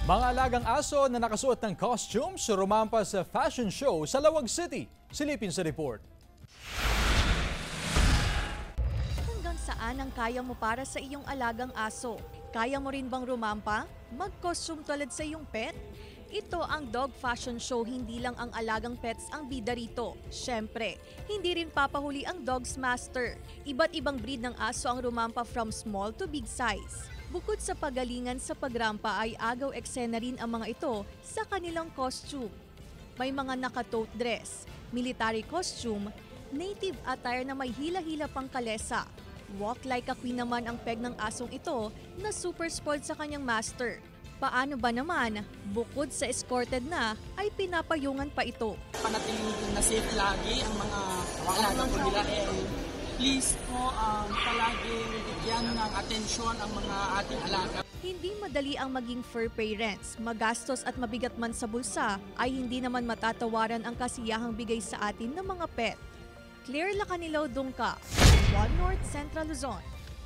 Mga alagang aso na nakasuot ng costumes rumampa sa fashion show sa Lawag City. Silipin sa report. Hanggang saan ang kaya mo para sa iyong alagang aso? Kaya mo rin bang rumampa? Mag-costume tulad sa iyong pet? Ito ang dog fashion show, hindi lang ang alagang pets ang bida rito. Siyempre, hindi rin papahuli ang dog's master. Iba't ibang breed ng aso ang rumampa from small to big size. Bukod sa pagalingan sa pagrampa ay agaw eksena rin ang mga ito sa kanilang costume. May mga naka-tote dress, military costume, native attire na may hila-hila pang kalesa. Walk like a queen naman ang peg ng asong ito na super spoiled sa kanyang master. Paano ba naman? Bukod sa escorted na, ay pinapayungan pa ito. Panatilihin na safe lagi ang mga alaga po nila. Please po, palagi bigyan ng atensyon ang mga ating alaga. Hindi madali ang maging fur parents. Magastos at mabigat man sa bulsa, ay hindi naman matatawaran ang kasiyahang bigay sa atin ng mga pet. Claire Lacanilaw, Dungka, One North Central Luzon.